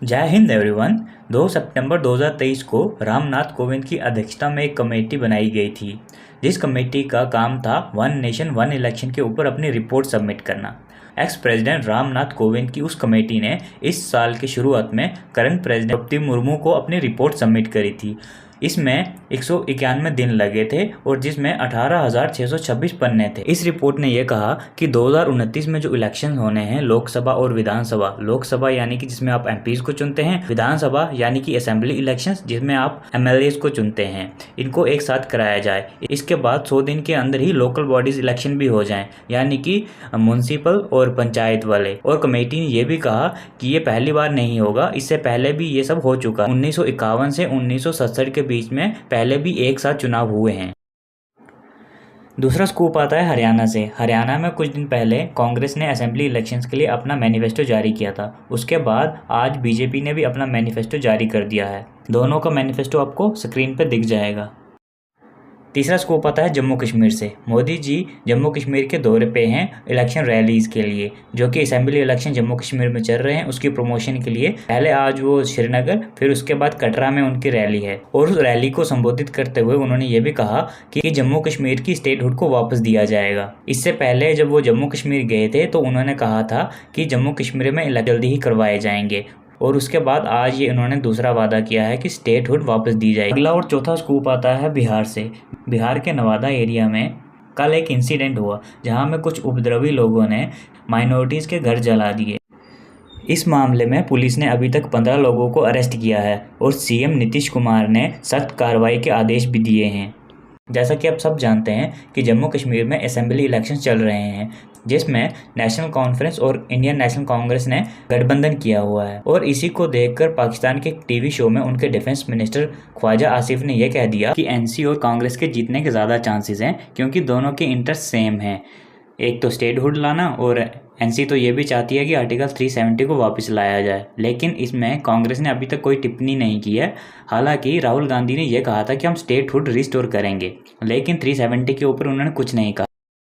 जय हिंद एवरीवन। 2 सितंबर 2023 को रामनाथ कोविंद की अध्यक्षता में एक कमेटी बनाई गई थी, जिस कमेटी का काम था वन नेशन वन इलेक्शन के ऊपर अपनी रिपोर्ट सबमिट करना। एक्स प्रेसिडेंट रामनाथ कोविंद की उस कमेटी ने इस साल की शुरुआत में करंट प्रेसिडेंट द्रौपदी मुर्मू को अपनी रिपोर्ट सबमिट करी थी। इसमें 191 दिन लगे थे और जिसमें 18,626 पन्ने थे। इस रिपोर्ट ने यह कहा कि 2029 में जो इलेक्शन होने हैं, लोकसभा और विधानसभा, लोकसभा यानी कि जिसमें आप एमपीज को चुनते हैं, विधानसभा यानी कि असेंबली इलेक्शंस जिसमें आप एमएलएस को चुनते हैं, इनको एक साथ कराया जाए। इसके बाद 100 दिन के अंदर ही लोकल बॉडीज इलेक्शन भी हो जाएं, यानी कि म्यूनसिपल और पंचायत वाले। और कमेटी ने यह भी कहा कि ये पहली बार नहीं होगा, इससे पहले भी ये सब हो चुका। 1951 से 1967 के बीच में पहले भी एक साथ चुनाव हुए हैं। दूसरा स्कूप आता है हरियाणा से। हरियाणा में कुछ दिन पहले कांग्रेस ने असेंबली इलेक्शंस के लिए अपना मैनिफेस्टो जारी किया था। उसके बाद आज बीजेपी ने भी अपना मैनिफेस्टो जारी कर दिया है। दोनों का मैनिफेस्टो आपको स्क्रीन पर दिख जाएगा। तीसरा स्कूप आता है जम्मू कश्मीर से। मोदी जी जम्मू कश्मीर के दौरे पे हैं इलेक्शन रैलीज के लिए, जो कि असेंबली इलेक्शन जम्मू कश्मीर में चल रहे हैं, उसकी प्रमोशन के लिए। पहले आज वो श्रीनगर, फिर उसके बाद कटरा में उनकी रैली है। और उस रैली को संबोधित करते हुए उन्होंने ये भी कहा कि जम्मू कश्मीर की स्टेटहुड को वापस दिया जाएगा। इससे पहले जब वो जम्मू कश्मीर गए थे तो उन्होंने कहा था कि जम्मू कश्मीर में जल्दी ही करवाए जाएंगे। और उसके बाद आज ये इन्होंने दूसरा वादा किया है कि स्टेटहुड वापस दी जाएगी। अगला और चौथा स्कूप आता है बिहार से। बिहार के नवादा एरिया में कल एक इंसिडेंट हुआ जहां में कुछ उपद्रवी लोगों ने माइनॉरिटीज़ के घर जला दिए। इस मामले में पुलिस ने अभी तक 15 लोगों को अरेस्ट किया है और सीएम नीतीश कुमार ने सख्त कार्रवाई के आदेश भी दिए हैं। जैसा कि आप सब जानते हैं कि जम्मू कश्मीर में असेंबली इलेक्शन चल रहे हैं, जिसमें नेशनल कॉन्फ्रेंस और इंडियन नेशनल कांग्रेस ने गठबंधन किया हुआ है। और इसी को देखकर पाकिस्तान के टीवी शो में उनके डिफेंस मिनिस्टर ख्वाजा आसिफ ने यह कह दिया कि एनसी और कांग्रेस के जीतने के ज़्यादा चांसेस हैं, क्योंकि दोनों के इंटरेस्ट सेम हैं। एक तो स्टेटहुड लाना और एनसी तो ये भी चाहती है कि आर्टिकल 370 को वापस लाया जाए। लेकिन इसमें कांग्रेस ने अभी तक कोई टिप्पणी नहीं की है। हालांकि राहुल गांधी ने यह कहा था कि हम स्टेटहुड रिस्टोर करेंगे, लेकिन 370 के ऊपर उन्होंने कुछ नहीं कहा।